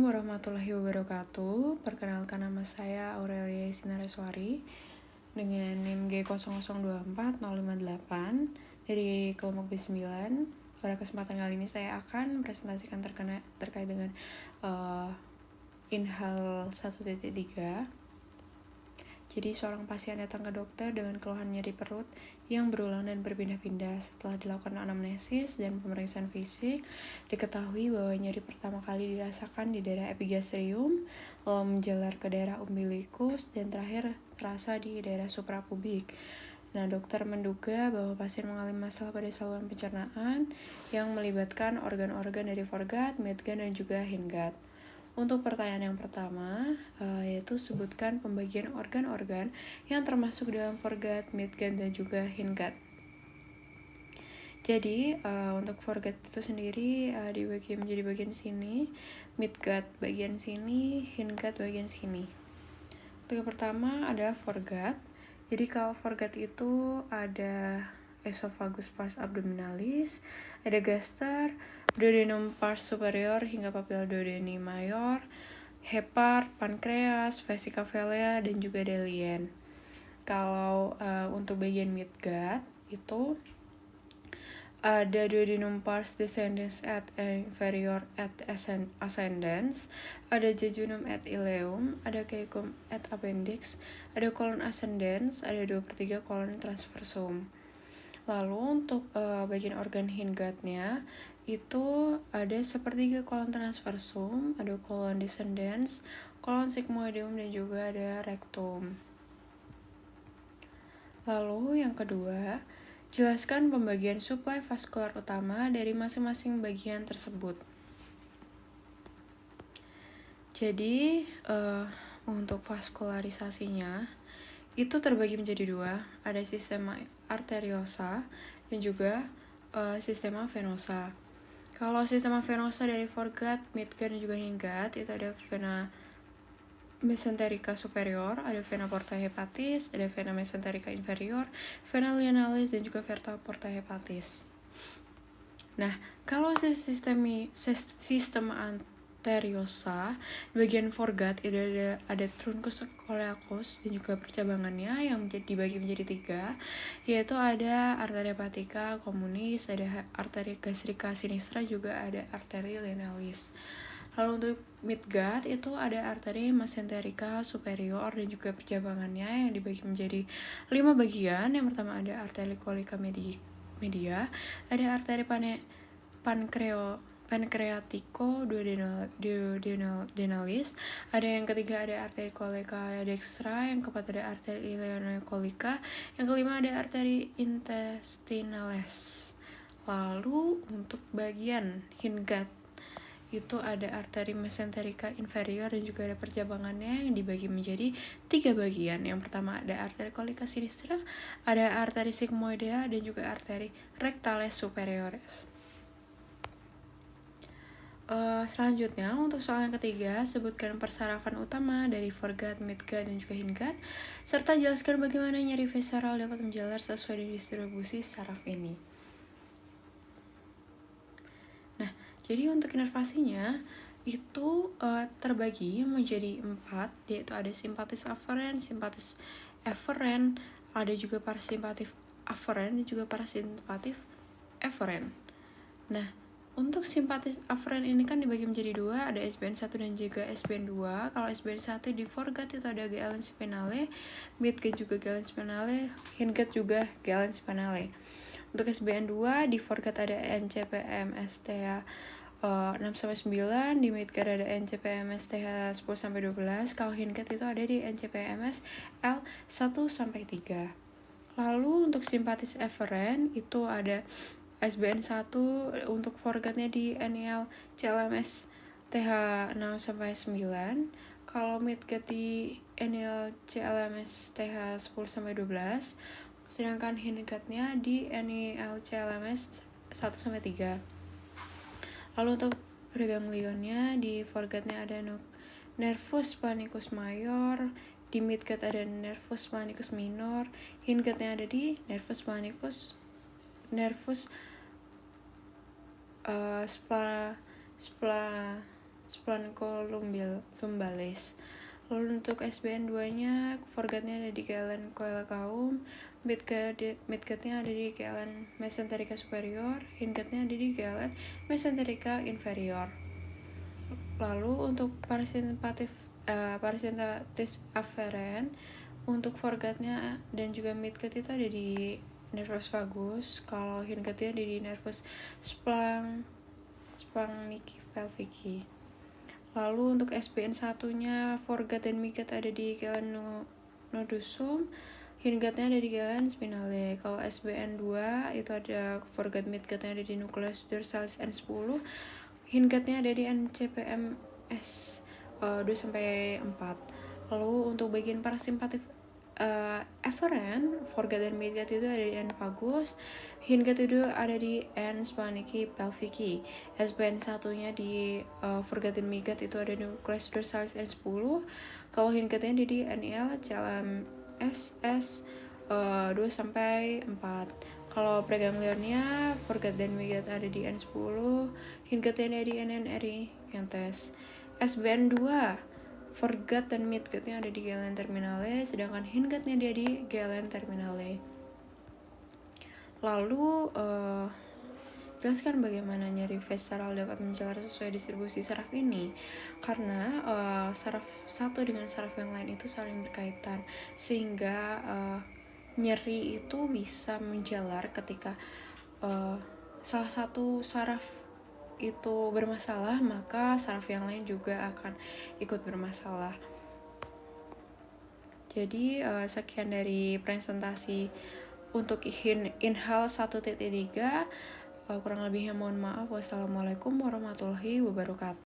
warahmatullahi wabarakatuh. Perkenalkan, nama saya Aurelia Sinareswari dengan NIM G0024-058 dari kelompok B9. Pada kesempatan kali ini saya akan presentasikan terkait dengan Inhal 1.3. Jadi seorang pasien datang ke dokter dengan keluhan nyeri perut yang berulang dan berpindah-pindah. Setelah dilakukan anamnesis dan pemeriksaan fisik, diketahui bahwa nyeri pertama kali dirasakan di daerah epigastrium, lalu menjalar ke daerah umbilikus, dan terakhir terasa di daerah suprapubik. Nah, dokter menduga bahwa pasien mengalami masalah pada saluran pencernaan yang melibatkan organ-organ dari foregut, midgut, dan juga hindgut. Untuk pertanyaan yang pertama, yaitu sebutkan pembagian organ-organ yang termasuk dalam foregut, midgut, dan juga hindgut. Jadi, untuk foregut itu sendiri dibagi menjadi bagian sini, midgut bagian sini, hindgut bagian sini. Untuk yang pertama ada foregut. Jadi kalau foregut itu ada esophagus pars abdominalis, ada gaster, duodenum pars superior hingga papilla duodeni mayor, hepar, pankreas, vesica velea, dan juga delien. Kalau untuk bagian midgut itu ada duodenum pars descendens et inferior et ascendens, ada jejunum et ileum, ada caecum et appendix, ada colon ascendens, ada 2/3 colon transversum. Lalu untuk bagian organ hindgutnya itu ada 1/3 colon transversum, ada colon descendens, colon sigmoideum, dan juga ada rectum. Lalu yang kedua, jelaskan pembagian suplai vaskular utama dari masing-masing bagian tersebut. Jadi untuk vaskularisasinya itu terbagi menjadi dua, ada sistema arteriosa dan juga sistema venosa. Kalau sistema venosa dari foregut, midgut, dan juga hindgut itu ada vena mesenterica superior, ada vena porta hepatis, ada vena mesenterica inferior, vena lienalis, dan juga vena porta hepatis. Nah, kalau sistem arteriosa bagian foregut itu ada truncus coeliacus dan juga percabangannya yang dibagi menjadi 3, yaitu ada arteria hepatica communis, ada arteria gastrica sinistra, juga ada arteria lienalis. Lalu untuk midgut itu ada arteri mesenterica superior dan juga percabangannya yang dibagi menjadi 5 bagian. Yang pertama ada arteri colica media, ada arteri pancreatico duodenalis, ada yang ketiga ada arteri colica dextra, yang keempat ada arteri ileocolica, yang kelima ada arteri intestinalis. Lalu untuk bagian hindgut itu ada arteri mesenterica inferior dan juga ada percabangannya yang dibagi menjadi 3 bagian. Yang pertama ada arteri colica sinistra, ada arteri sigmoidea, dan juga arteri rectales superiores. Selanjutnya untuk soal yang ketiga, sebutkan persarafan utama dari foregut, midgut, dan juga hindgut, serta jelaskan bagaimana nyeri visceral dapat menjalar sesuai dengan distribusi saraf ini. Nah, jadi untuk inervasinya itu terbagi menjadi 4, yaitu ada simpatis aferen, simpatis eferen, ada juga parasimpatif aferen, dan juga parasimpatif eferen. Nah, untuk simpatis aferen ini kan dibagi menjadi 2, ada SBN1 dan juga SBN2. Kalau SBN1 di foregut itu ada galen spinale, midgut juga galen spinale, hindgut juga galen spinale. Untuk SBN2 di foregut ada NCPM STH 6-9, di midgut ada NCPM STH 10-12, kalau hindgut itu ada di NCPMS L 1-3. Lalu untuk simpatis eferen itu ada SBN1 untuk foregutnya di NIL CLMS TH 6-9, kalau midgut di NIL CLMS TH 10-12, sedangkan hindgutnya di NIL CLMS 1-3. Lalu untuk preganglionnya di foregutnya ada nervus panicus mayor, di midgut ada nervus panicus minor, hindgutnya ada di nervus lumbalis. Lalu untuk SBN 2-nya, foregut-nya ada di KLN Coel Kaum, midgut-nya ada di KLN Mesenterica Superior, hindgut-nya ada di KLN Mesenterica Inferior. Lalu untuk parasintetis afferent, untuk foregut-nya dan juga midgut itu ada di nervus vagus, kalau hindgut-nya ada di nervus splanchnici pelvici. Lalu untuk SBN 1-nya, foregut dan midgut ada di KLN nodosum, hindgut-nya ada di KLN spinale. Kalau SBN 2 itu ada foregut midgut-nya ada di nucleus dorsalis N10, hindgut-nya ada di NCPMS 2-4. Lalu untuk bagian parasimpatif efferent, foregut dan midgut itu ada di N vagus, hindgut itu ada di N splanchnici pelvici. SBN 1-nya di foregut dan midgut itu ada di nucleus dorsalis N10, kalau hindgut-nya ada di NIL CLMSS 2-4. Kalau preganglionnya, foregut dan midgut ada di N10, hindgut-nya ada di NNRI yang tes. SBN 2, foregut dan midgut-nya ada di GLN terminale, sedangkan hindgut-nya dia di GLN terminale. Lalu jelaskan bagaimana nyeri visceral dapat menjalar sesuai distribusi saraf ini. Karena saraf satu dengan saraf yang lain itu saling berkaitan, sehingga nyeri itu bisa menjalar ketika salah satu saraf itu bermasalah, maka saraf yang lain juga akan ikut bermasalah. Jadi sekian dari presentasi untuk inhal 1.3. Kurang lebihnya mohon maaf. Wassalamualaikum warahmatullahi wabarakatuh.